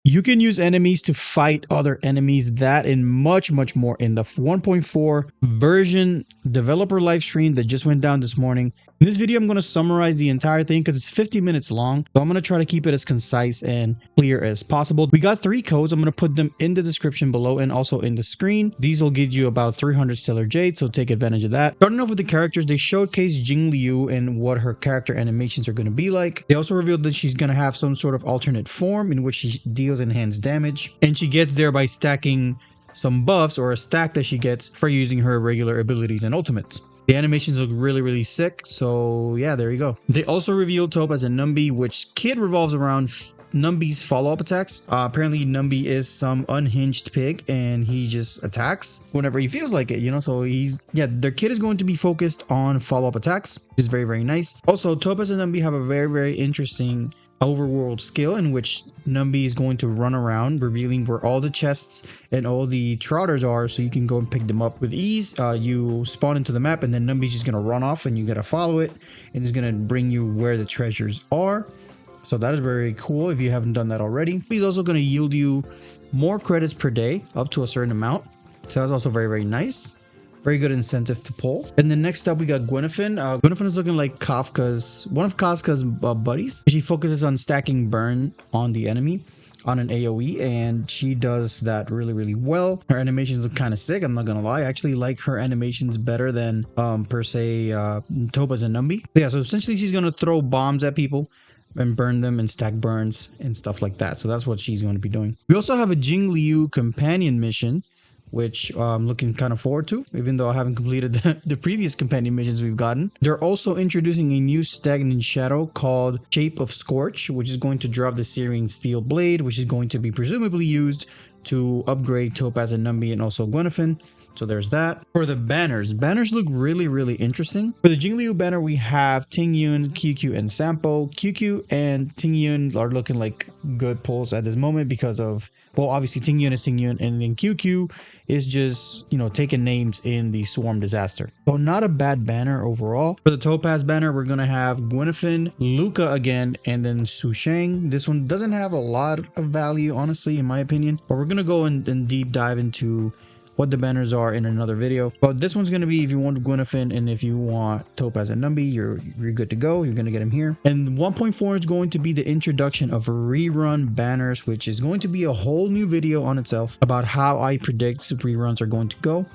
You can use enemies to fight other enemies. That and much more in the 1.4 version developer live stream that just went down this morning. In this video, I'm going to summarize the entire thing because it's 50 minutes long. So I'm going to try to keep it as concise and clear as possible. We got 3 codes. I'm going to put them in the description below and also in the screen. These will give you about 300 Stellar Jades, so take advantage of that. Starting off with the characters, they showcase Jing Liu and what her character animations are going to be like. They also revealed that she's going to have some sort of alternate form in which she deals enhanced damage. And she gets there by stacking some buffs or a stack that she gets for using her regular abilities and ultimates. The animations look really sick, so yeah, there you go. They also revealed Topaz and Numby, which kit revolves around Numby's follow-up attacks. Apparently Numby is some unhinged pig and he just attacks whenever he feels like it, you know, so their kit is going to be focused on follow-up attacks, which is very nice. Also, Topaz and Numby have a very interesting overworld skill in which Numby is going to run around revealing where all the chests and all the trotters are, so you can go and pick them up with ease. You spawn into the map and then Numby's just gonna run off and you gotta follow it and it's gonna bring you where the treasures are. So that is very cool if you haven't done that already. He's also going to yield you more credits per day up to a certain amount, so that's also very nice. Very good incentive to pull. And then next up we got Gwynafin. Gwynafin is looking like one of Kafka's buddies. She focuses on stacking burn on the enemy on an AoE, and she does that really well. Her animations look kind of sick, I'm not gonna lie. I actually like her animations better than per se Topaz and Numby. But yeah, so essentially she's gonna throw bombs at people and burn them and stack burns and stuff like that. So that's what she's going to be doing. We also have a Jing Liu companion mission, which I'm looking kind of forward to, even though I haven't completed the previous companion missions we've gotten. They're also introducing a new stagnant shadow called Shape of Scorch, which is going to drop the Searing Steel Blade, which is going to be presumably used to upgrade Topaz and Numby and also Gwynafin. So there's that. For the banners look really interesting. For the Jing Liu banner, we have Tingyun, QQ, and Sampo. QQ and Tingyun are looking like good pulls at this moment because of, well, obviously Tingyun is Tingyun, and then QQ is just, you know, taking names in the Swarm disaster. So not a bad banner overall. For the Topaz banner, we're gonna have Gwynafin, Luca again, and then Su Shang. This one doesn't have a lot of value, honestly, in my opinion, but we're gonna go and deep dive into what the banners are in another video. But this one's going to be if you want Gwynafin and if you want Topaz and Numby, you're good to go. You're going to get them here. And 1.4 is going to be the introduction of rerun banners, which is going to be a whole new video on itself about how I predict reruns are going to go.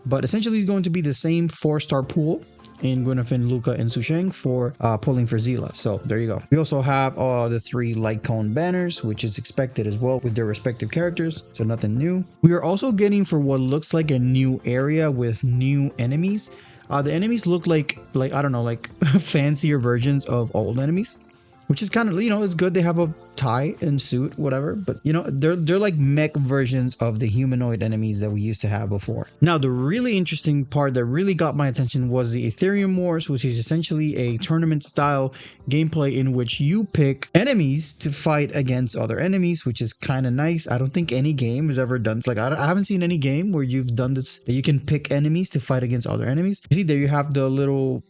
But essentially it's going to be the same 4-star pool in Gwynafin, Luca, and Su Shang for pulling for Zila. So there you go. We also have the 3 light cone banners, which is expected as well with their respective characters, so nothing new. We are also getting for what looks like a new area with new enemies. The enemies look like I don't know, like fancier versions of old enemies, which is kind of, you know, it's good. They have a tie and suit, whatever, but you know, they're like mech versions of the humanoid enemies that we used to have before. Now, the really interesting part that really got my attention was the Ethereum Wars, which is essentially a tournament style gameplay in which you pick enemies to fight against other enemies, which is kind of nice. I don't think any game has ever done, like, I haven't seen any game where you've done this, that you can pick enemies to fight against other enemies. You see, there you have the little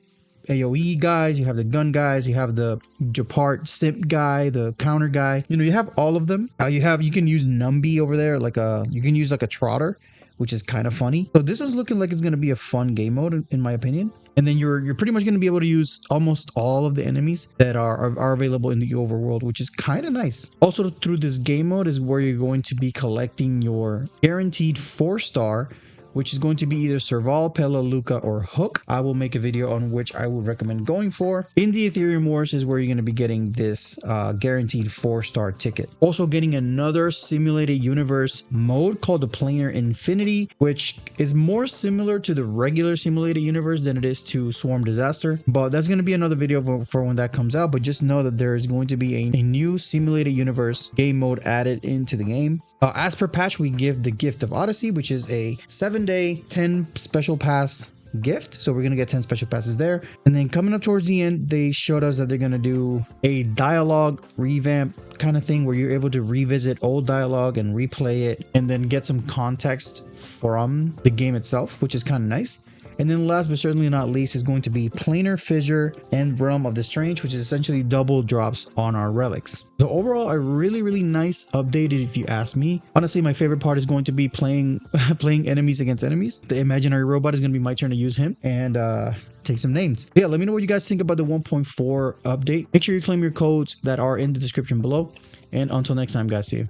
AoE guys, you have the gun guys, you have the Japart simp guy, the counter guy, you know, you have all of them. You can use Numby over there, you can use like a trotter, which is kind of funny. So this one's looking like it's going to be a fun game mode in my opinion. And then you're pretty much going to be able to use almost all of the enemies that are available in the overworld, which is kind of nice. Also, through this game mode is where you're going to be collecting your guaranteed 4-star, which is going to be either Serval, Pella, Luca, or Hook. I will make a video on which I would recommend going for. In the Ethereum Wars is where you're going to be getting this guaranteed 4-star ticket. Also getting another simulated universe mode called the Planar Infinity, which is more similar to the regular simulated universe than it is to Swarm Disaster. But that's going to be another video for when that comes out. But just know that there is going to be a new simulated universe game mode added into the game. As per patch, we give the Gift of Odyssey, which is a 7-day 10 special pass gift. So we're going to get 10 special passes there. And then coming up towards the end, they showed us that they're going to do a dialogue revamp kind of thing where you're able to revisit old dialogue and replay it and then get some context from the game itself, which is kind of nice. And then last but certainly not least is going to be Planar Fissure and Realm of the Strange, which is essentially double drops on our relics. So overall, a really nice update if you ask me. Honestly, my favorite part is going to be playing enemies against enemies. The imaginary robot is going to be my turn to use him and take some names. Yeah, let me know what you guys think about the 1.4 update. Make sure you claim your codes that are in the description below. And until next time, guys, see you.